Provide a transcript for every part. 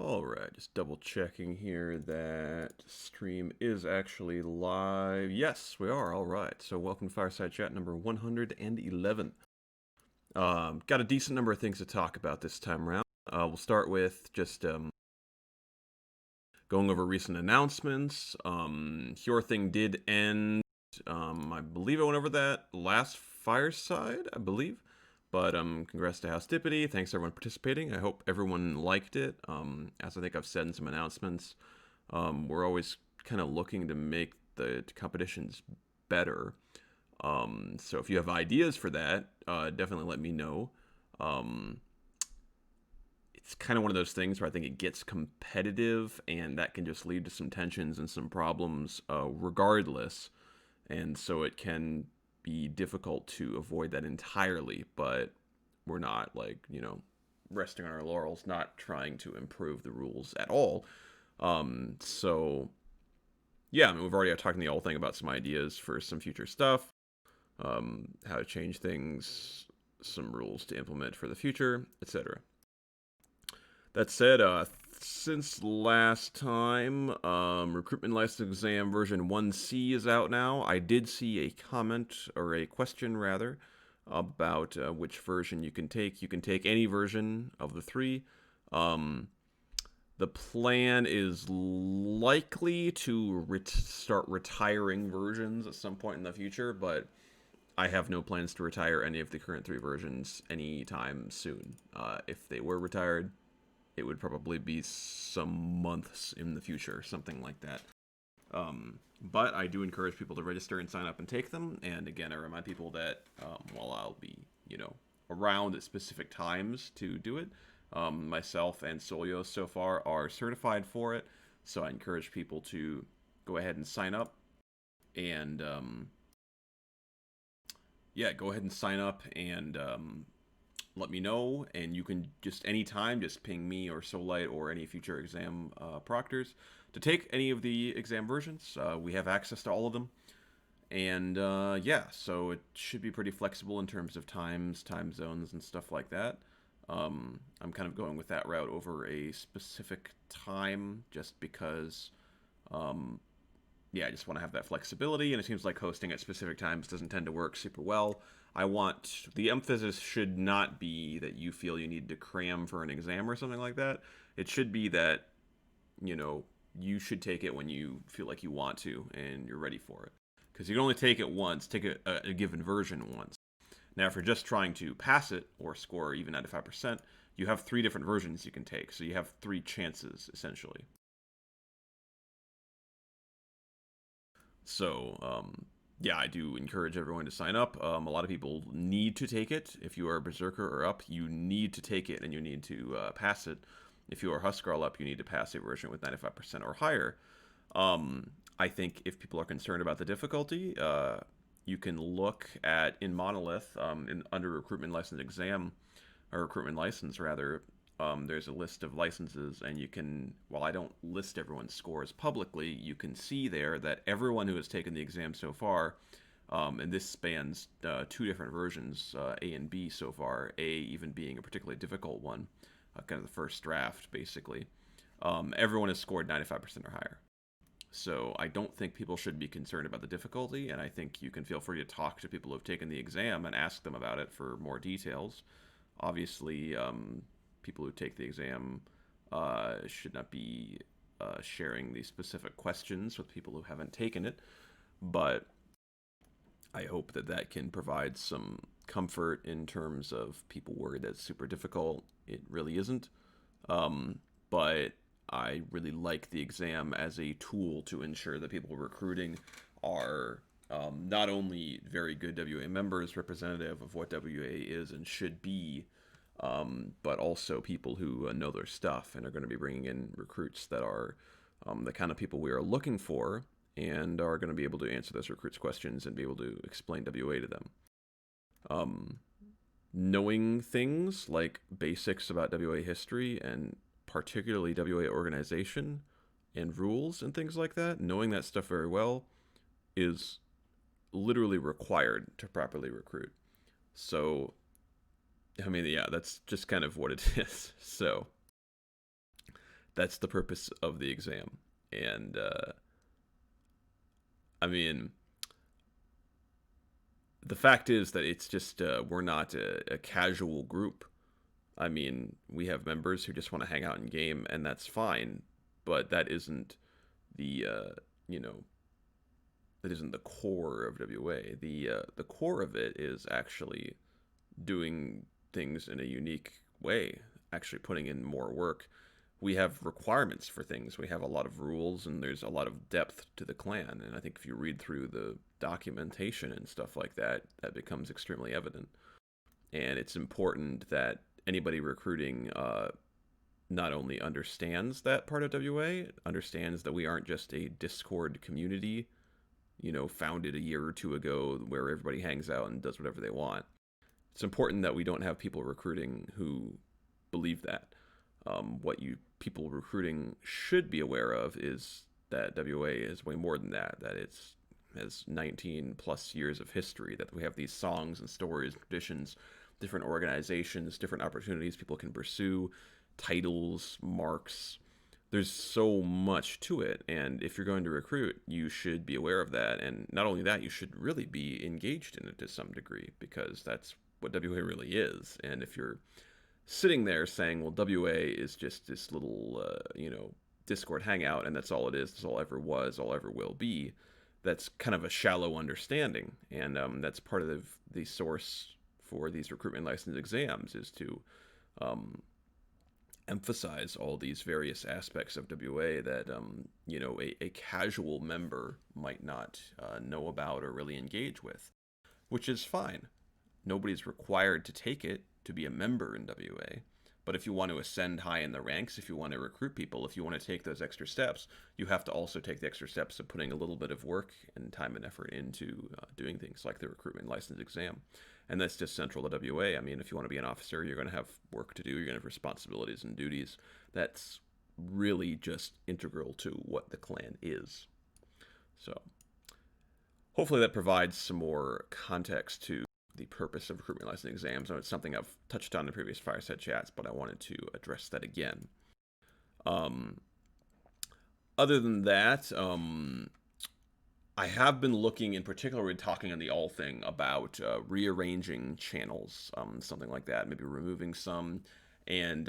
All right, just double checking here that stream is actually live. Yes, we are. All right. So welcome to Fireside Chat number 111. Got a decent number of things to talk about this time around. We'll start with just going over recent announcements. Your thing did end. I believe I went over that last Fireside, I believe. But congrats to House Dippity. Thanks everyone participating. I hope everyone liked it. As I think I've said in some announcements, we're always kind of looking to make the competitions better. So if you have ideas for that, definitely let me know. Um, it's kind of one of those things where I think it gets competitive, and that can just lead to some tensions and some problems, regardless. And so it can be difficult to avoid that entirely. But we're not resting on our laurels, not trying to improve the rules at all. So yeah, I mean, we've already talked in the whole thing about some ideas for some future stuff, how to change things, some rules to implement for the future, etc. That said, since last time, recruitment license exam version 1C is out now. I did see a comment, or a question rather, about which version you can take. You can take any version of the three. The plan is likely to start retiring versions at some point in the future, but I have no plans to retire any of the current three versions anytime soon. If they were retired, it would probably be some months in the future, something like that. But I do encourage people to register and sign up and take them. And again, I remind people that while I'll be, around at specific times to do it, myself and Solio so far are certified for it. So I encourage people to go ahead and sign up. And yeah, go ahead and sign up and let me know. And you can just anytime just ping me or Solite or any future exam proctors to take any of the exam versions. We have access to all of them. And yeah, so it should be pretty flexible in terms of times, time zones, and stuff like that. I'm kind of going with that route over a specific time just because, yeah, I just want to have that flexibility. And it seems like hosting at specific times doesn't tend to work super well. I want the emphasis should not be that you feel you need to cram for an exam or something like that. It should be that, you should take it when you feel like you want to and you're ready for it. Because you can only take it once, take a given version once. Now, if you're just trying to pass it or score even 95%, you have three different versions you can take. So you have three chances, essentially. So, yeah, I do encourage everyone to sign up. A lot of people need to take it. If you are a Berserker or up, you need to take it and you need to pass it. If you are Huskarl up, you need to pass a version with 95% or higher. I think if people are concerned about the difficulty, you can look at in Monolith, under recruitment license exam, or recruitment license rather. There's a list of licenses, and you can, while I don't list everyone's scores publicly, you can see there that everyone who has taken the exam so far, and this spans two different versions, A and B so far, A even being a particularly difficult one, kind of the first draft, basically. Everyone has scored 95% or higher. So I don't think people should be concerned about the difficulty, and I think you can feel free to talk to people who have taken the exam and ask them about it for more details. Obviously, people who take the exam should not be sharing these specific questions with people who haven't taken it, but I hope that that can provide some comfort in terms of people worried that it's super difficult. It really isn't. But I really like the exam as a tool to ensure that people recruiting are not only very good WA members, representative of what WA is and should be, but also people who know their stuff and are going to be bringing in recruits that are the kind of people we are looking for and are going to be able to answer those recruits' questions and be able to explain WA to them. Knowing things like basics about WA history and particularly WA organization and rules and things like that, knowing that stuff very well is literally required to properly recruit. So, I mean, yeah, that's just kind of what it is. So, That's the purpose of the exam. And I mean, the fact is that it's just we're not a casual group. I mean, we have members who just want to hang out and game, and that's fine. But that isn't the you know that isn't the core of WA. The core of it is actually doing things in a unique way, actually putting in more work. We have requirements for things. We have a lot of rules, and there's a lot of depth to the clan. And I think if you read through the documentation and stuff like that, that becomes extremely evident. And it's important that anybody recruiting not only understands that part of WA, understands that we aren't just a Discord community, founded a year or two ago where everybody hangs out and does whatever they want. It's important that we don't have people recruiting who believe that. What you people recruiting should be aware of is that WA is way more than that. That it's has 19 plus years of history. That we have these songs and stories, traditions, different organizations, different opportunities people can pursue, titles, marks. There's so much to it, and if you're going to recruit, you should be aware of that. And not only that, you should really be engaged in it to some degree, because that's what WA really is. And if you're sitting there saying, well, WA is just this little, Discord hangout, and that's all it is, that's all ever was, all ever will be, that's kind of a shallow understanding. And that's part of the source for these recruitment license exams, is to emphasize all these various aspects of WA that, a casual member might not know about or really engage with, which is fine. Nobody's required to take it to be a member in WA. But if you want to ascend high in the ranks, if you want to recruit people, if you want to take those extra steps, you have to also take the extra steps of putting a little bit of work and time and effort into doing things like the recruitment license exam. And that's just central to WA. I mean, if you want to be an officer, you're going to have work to do, you're going to have responsibilities and duties. That's really just integral to what the clan is. So hopefully that provides some more context to the purpose of recruitment license exams. And it's something I've touched on in previous Fireside chats, but I wanted to address that again. Other than that, I have been looking, in particular, we're talking on the all thing about rearranging channels, something like that, maybe removing some. And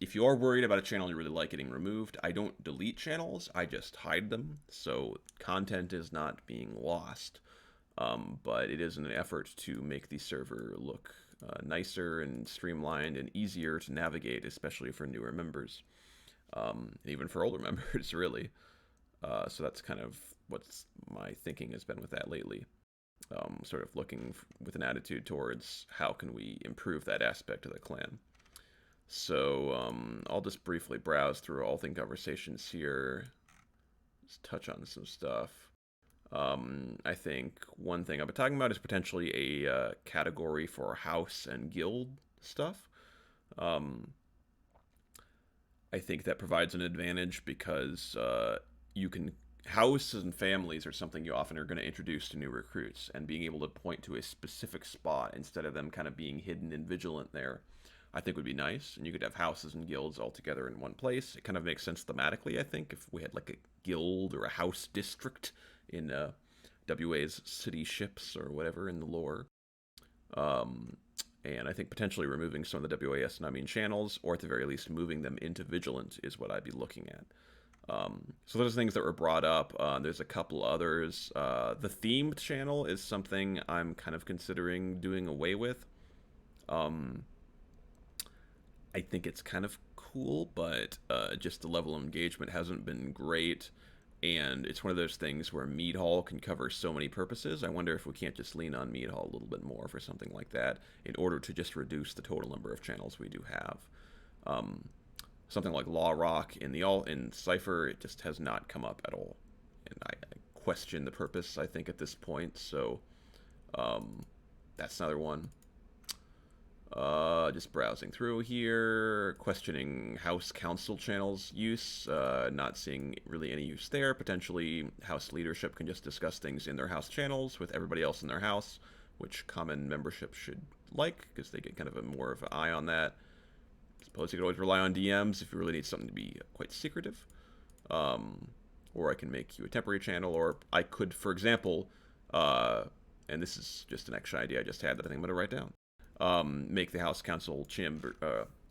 if you are worried about a channel you really like getting removed, I don't delete channels, I just hide them. So content is not being lost. But it is an effort to make the server look nicer and streamlined and easier to navigate, especially for newer members, even for older members, really. So that's kind of what my thinking has been with that lately. Sort of looking with an attitude towards how can we improve that aspect of the clan. So I'll just briefly browse through all thing conversations here, just touch on some stuff. I think one thing I've been talking about is potentially a category for house and guild stuff. I think that provides an advantage because you can houses and families are something you often are going to introduce to new recruits, and being able to point to a specific spot instead of them kind of being hidden and vigilant there, I think would be nice. And you could have houses and guilds all together in one place. It kind of makes sense thematically, I think, if we had like a guild or a house district in WA's city ships or whatever in the lore. And I think potentially removing some of the WAS and I mean channels, or at the very least moving them into Vigilant, is what I'd be looking at. So those things that were brought up. There's a couple others. The themed channel is something I'm kind of considering doing away with. I think it's kind of cool, but just the level of engagement hasn't been great. And it's one of those things where Mead Hall can cover so many purposes. I wonder if we can't just lean on Mead Hall a little bit more for something like that in order to just reduce the total number of channels we do have. Something like Law Rock in Cypher, it just has not come up at all. And I question the purpose, I think, at this point. So that's another one. Just browsing through here, questioning House Council channels use, not seeing really any use there. Potentially, House leadership can just discuss things in their House channels with everybody else in their House, which common membership should like, because they get kind of more of an eye on that. suppose you could always rely on DMs if you really need something to be quite secretive. Or I can make you a temporary channel, or I could, for example, and this is just an extra idea I just had that I think I'm going to write down, make the House Council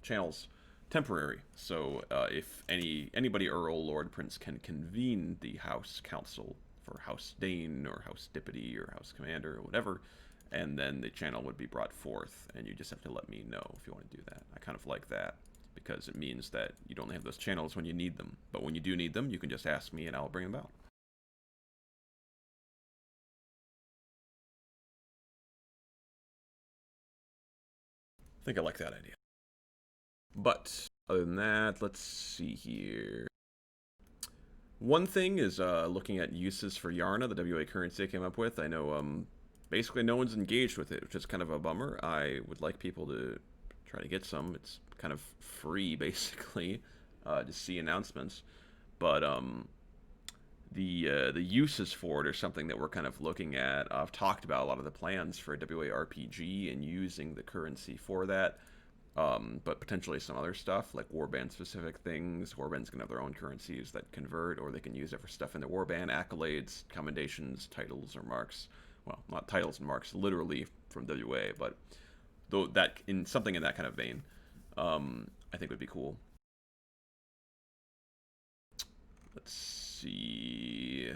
channels temporary. So if anybody, Earl, Lord, Prince, can convene the House Council for House Dane or House Deputy or House Commander or whatever, and then the channel would be brought forth, and you just have to let me know if you want to do that. I kind of like that, because it means that you'd only have those channels when you need them. But when you do need them, you can just ask me and I'll bring them out. I think I like that idea. But other than that, let's see here. One thing is looking at uses for Yarna, the WA currency I came up with. I know basically no one's engaged with it, which is kind of a bummer. I would like people to try to get some. It's kind of free, basically, to see announcements. But the uses for it are something that we're kind of looking at. I've talked about a lot of the plans for WA RPG and using the currency for that. But potentially some other stuff, like warband specific things. Warbands can have their own currencies that convert, or they can use it for stuff in the warband, accolades, commendations, titles, or marks. Well, not titles and marks, literally from WA, but though that in something in that kind of vein, I think would be cool. Let's see.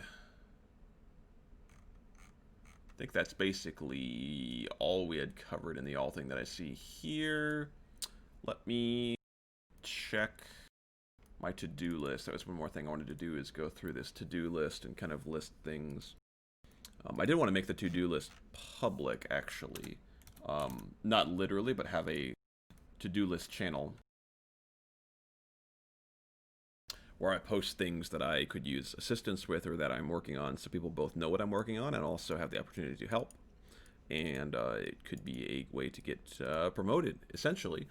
I think that's basically all we had covered in the all thing that I see here. Let me check my to-do list. That was one more thing I wanted to do, is go through this to-do list and kind of list things. I did want to make the to-do list public, actually. Not literally, but have a to-do list channel where I post things that I could use assistance with or that I'm working on, so people both know what I'm working on and also have the opportunity to help. And it could be a way to get promoted, essentially,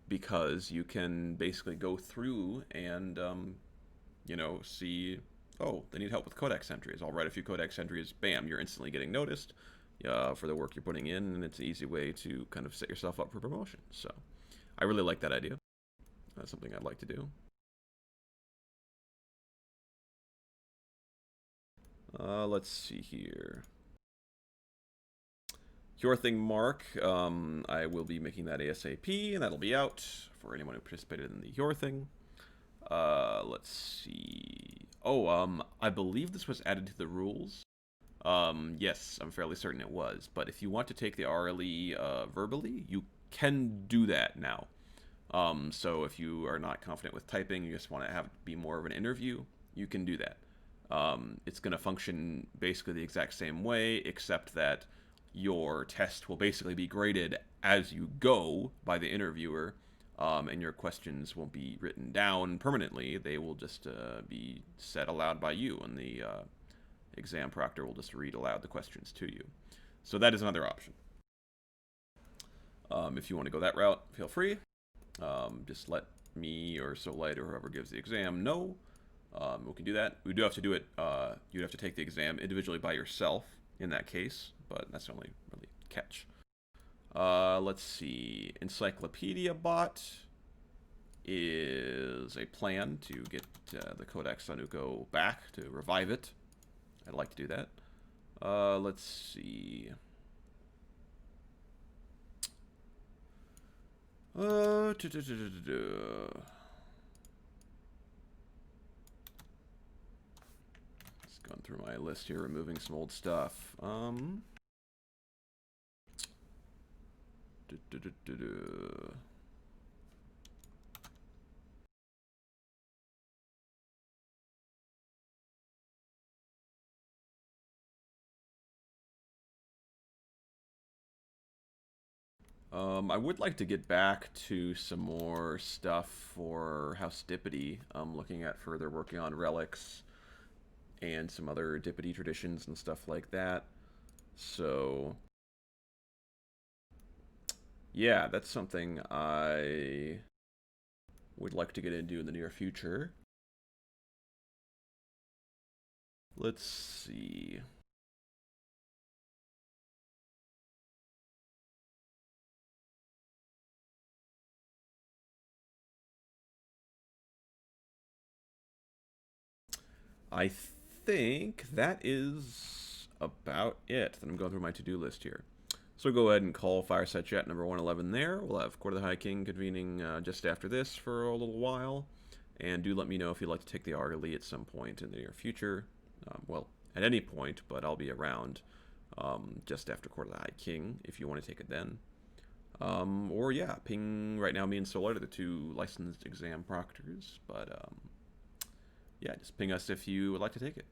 because you can basically go through and, see, oh, they need help with codex entries. I'll write a few codex entries. Bam, you're instantly getting noticed for the work you're putting in, and it's an easy way to kind of set yourself up for promotion. So I really like that idea. That's something I'd like to do. Let's see here. Your Thing Mark, I will be making that ASAP, and that'll be out for anyone who participated in the Your Thing. Let's see. Oh, I believe this was added to the rules. Yes, I'm fairly certain it was. But if you want to take the RLE verbally, you can do that now. So if you are not confident with typing, you just want to have it be more of an interview, you can do that. It's going to function basically the exact same way, except that your test will basically be graded as you go by the interviewer, and your questions won't be written down permanently. They will just be said aloud by you, and the exam proctor will just read aloud the questions to you. So that is another option. If you want to go that route, feel free. Just let me or Solite or whoever gives the exam know. We can do that. We do have to do it. You'd have to take the exam individually by yourself in that case, but that's the only really catch. Let's see. Encyclopedia Bot is a plan to get the Codex Sanuko back, to revive it. I'd like to do that. Let's see. Going through my list here, removing some old stuff. I would like to get back to some more stuff for House Dippity. Looking at further working on relics and some other Dippity traditions and stuff like that. So, yeah, that's something I would like to get into in the near future. Let's see. I think that is about it. I'm going through my to-do list here. So we'll go ahead and call Fireside Chat number 111 there. We'll have Court of the High King convening just after this for a little while. And do let me know if you'd like to take the Arlie at some point in the near future. Well, at any point, but I'll be around just after Court of the High King if you want to take it then. Or yeah, ping right now. Me and Solar are the two licensed exam proctors, but yeah, just ping us if you would like to take it.